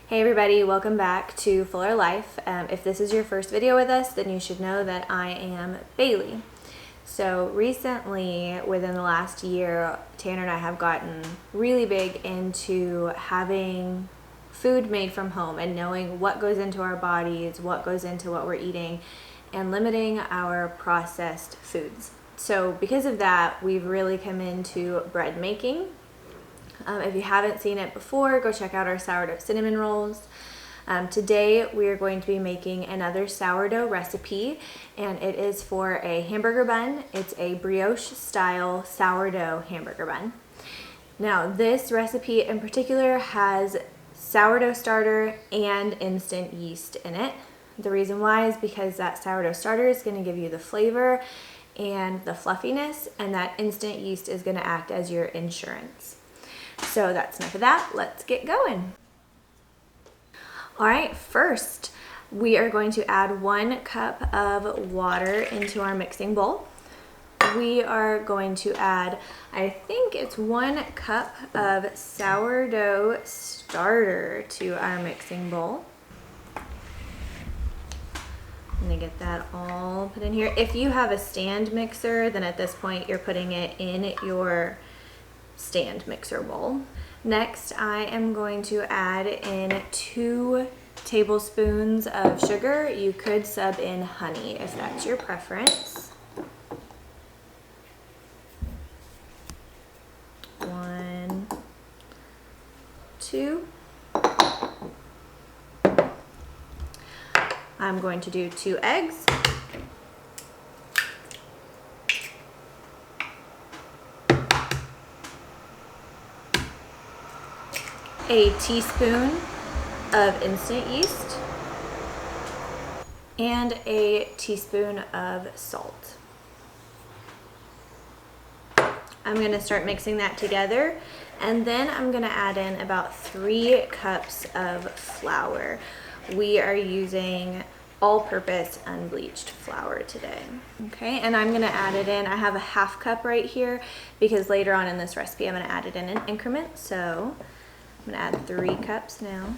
Hey everybody, welcome back to Fuller Life. If this is your first video with us, then you should know that I am Bailey. So recently, within the last year, Tanner and I have gotten really big into having food made from home and knowing what goes into our bodies, what goes into what we're eating, and limiting our processed foods. So because of that, we've really come into bread making. If you haven't seen it before, go check out our sourdough cinnamon rolls. Today we are going to be making another sourdough recipe, and it is for a hamburger bun. It's a brioche style sourdough hamburger bun. Now this recipe in particular has sourdough starter and instant yeast in it. The reason why is because that sourdough starter is going to give you the flavor and the fluffiness, and that instant yeast is going to act as your insurance. So that's enough of that. Let's get going. All right, first we are going to add 1 cup of water into our mixing bowl. We are going to add, I think it's 1 cup of sourdough starter to our mixing bowl. I'm gonna get that all put in here. If you have a stand mixer, then at this point you're putting it in your stand mixer bowl. Next, I am going to add in 2 tablespoons of sugar. You could sub in honey if that's your preference. 1, 2. I'm going to do 2 eggs. A teaspoon of instant yeast and a teaspoon of salt. I'm going to start mixing that together, and then I'm going to add in about 3 cups of flour. We are using all-purpose unbleached flour today. Okay, and I'm going to add it in. I have a 1/2 cup right here because later on in this recipe I'm going to add it in increments. So I'm going to add 3 cups now.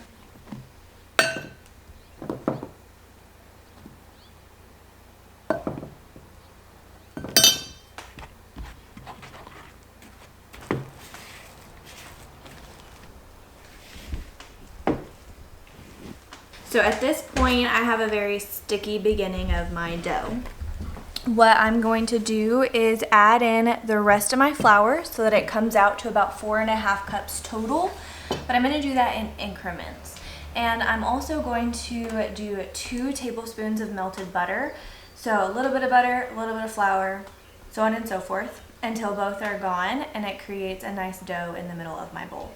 So at this point, I have a very sticky beginning of my dough. What I'm going to do is add in the rest of my flour so that it comes out to about 4.5 cups total. But I'm going to do that in increments. And I'm also going to do 2 tablespoons of melted butter. So a little bit of butter, a little bit of flour, so on and so forth, until both are gone, and it creates a nice dough in the middle of my bowl.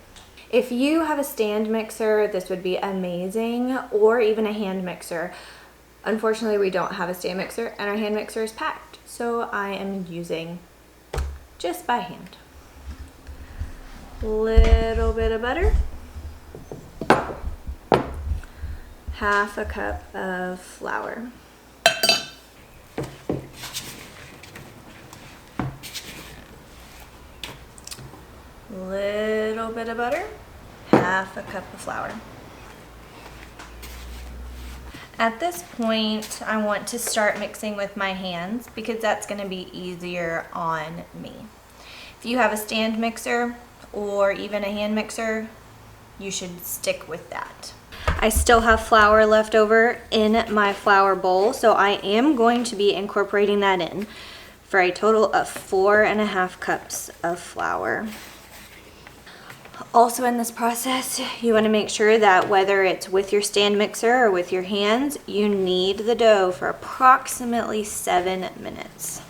If you have a stand mixer, this would be amazing, or even a hand mixer. Unfortunately, we don't have a stand mixer, and our hand mixer is packed, so I am using just by hand. Little bit of butter, 1/2 cup of flour, little bit of butter, 1/2 cup of flour. At this point, I want to start mixing with my hands because that's going to be easier on me. If you have a stand mixer or even a hand mixer, you should stick with that. I still have flour left over in my flour bowl, so I am going to be incorporating that in for a total of 4.5 cups of flour. Also in this process, you want to make sure that whether it's with your stand mixer or with your hands, you knead the dough for approximately 7 minutes.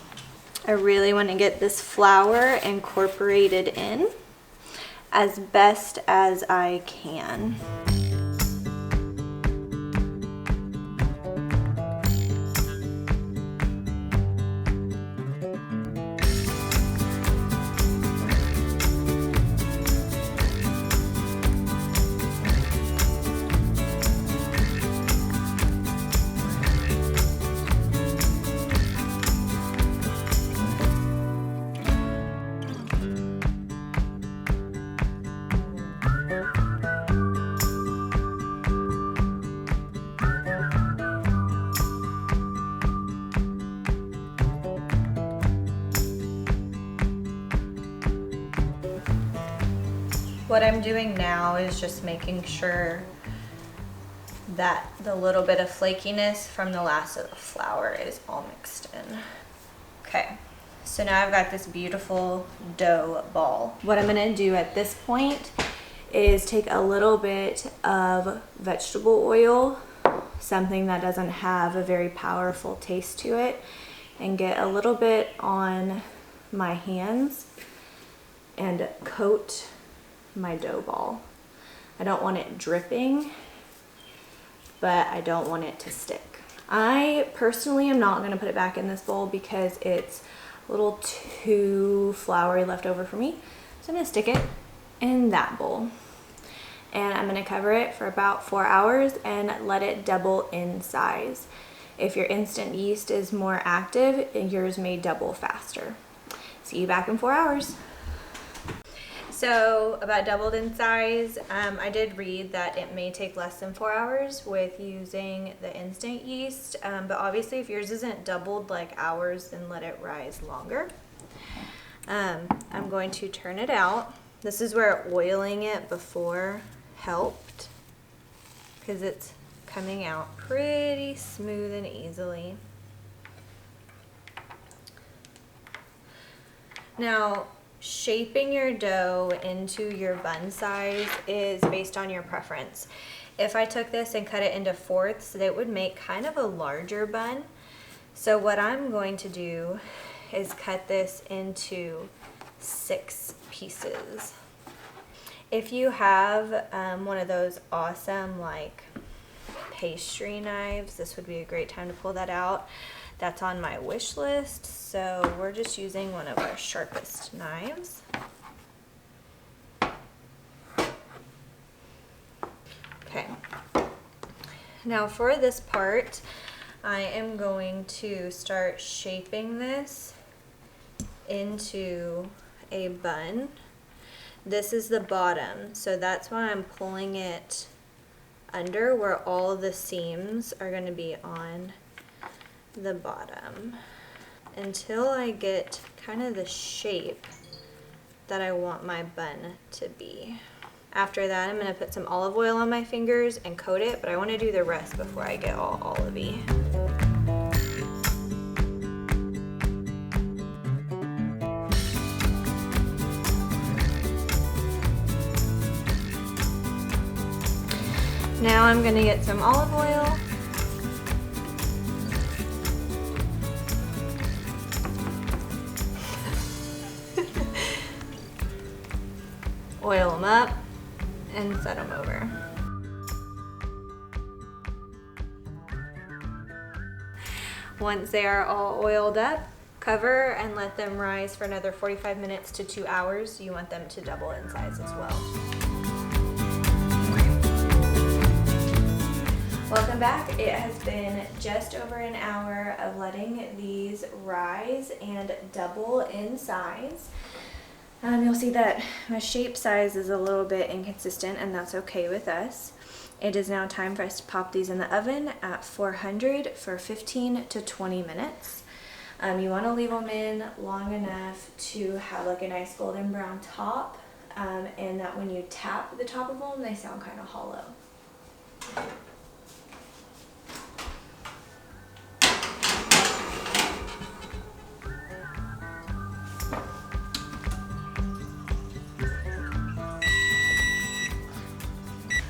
I really want to get this flour incorporated in as best as I can. What I'm doing now is just making sure that the little bit of flakiness from the last of the flour is all mixed in. Okay, so now I've got this beautiful dough ball. What I'm gonna do at this point is take a little bit of vegetable oil, something that doesn't have a very powerful taste to it, and get a little bit on my hands and coat my dough ball. I don't want it dripping, but I don't want it to stick. I personally am not gonna put it back in this bowl because it's a little too floury left over for me. So I'm gonna stick it in that bowl. And I'm gonna cover it for about 4 hours and let it double in size. If your instant yeast is more active, yours may double faster. See you back in 4 hours. So about doubled in size. I did read that it may take less than 4 hours with using the instant yeast, but obviously if yours isn't doubled like ours, then let it rise longer. I'm going to turn it out. This is where oiling it before helped, because it's coming out pretty smooth and easily. Now, shaping your dough into your bun size is based on your preference. If I took this and cut it into fourths, it would make kind of a larger bun. So what I'm going to do is cut this into 6 pieces. If you have one of those awesome like pastry knives, this would be a great time to pull that out. That's on my wish list, so we're just using one of our sharpest knives. Okay, now for this part, I am going to start shaping this into a bun. This is the bottom, so that's why I'm pulling it under, where all of the seams are going to be on the bottom, until I get kind of the shape that I want my bun to be. After that, I'm going to put some olive oil on my fingers and coat it, but I want to do the rest before I get all olivey. Now I'm going to get some olive oil. Oil them up and set them over. Once they are all oiled up, cover and let them rise for another 45 minutes to 2 hours. You want them to double in size as well. Welcome back. It has been just over an hour of letting these rise and double in size. You'll see that my shape size is a little bit inconsistent, and that's okay with us. It is now time for us to pop these in the oven at 400 for 15 to 20 minutes. You want to leave them in long enough to have like a nice golden brown top, and that when you tap the top of them, they sound kind of hollow.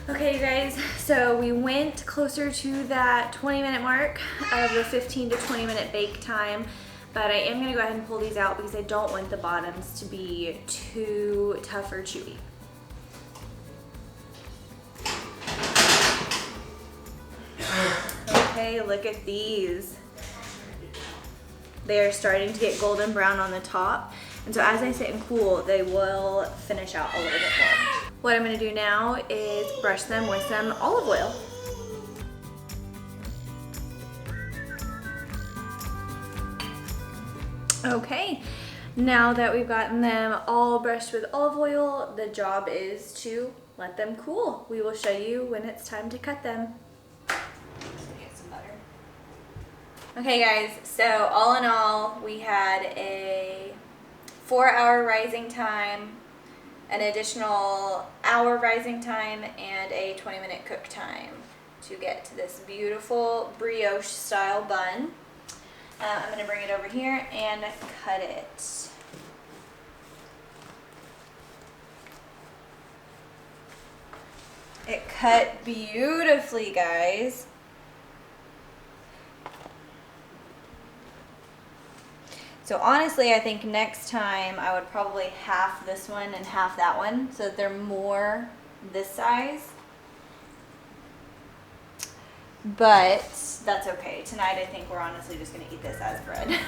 Okay, you guys, so we went closer to that 20-minute mark of the 15 to 20-minute bake time, but I am going to go ahead and pull these out because I don't want the bottoms to be too tough or chewy. Okay, look at these. They are starting to get golden brown on the top, and so as they sit and cool, they will finish out a little bit more. What I'm going to do now is brush them with some olive oil. Okay, now that we've gotten them all brushed with olive oil, the job is to let them cool. We will show you when it's time to cut them. Get some butter. Okay guys, so all in all, we had a 4-hour rising time, an additional hour rising time and a 20-minute cook time to get to this beautiful brioche style bun. I'm going to bring it over here and cut it. It cut beautifully, guys. So honestly, I think next time I would probably half this one and half that one so that they're more this size. But that's okay. Tonight I think we're honestly just gonna eat this as bread.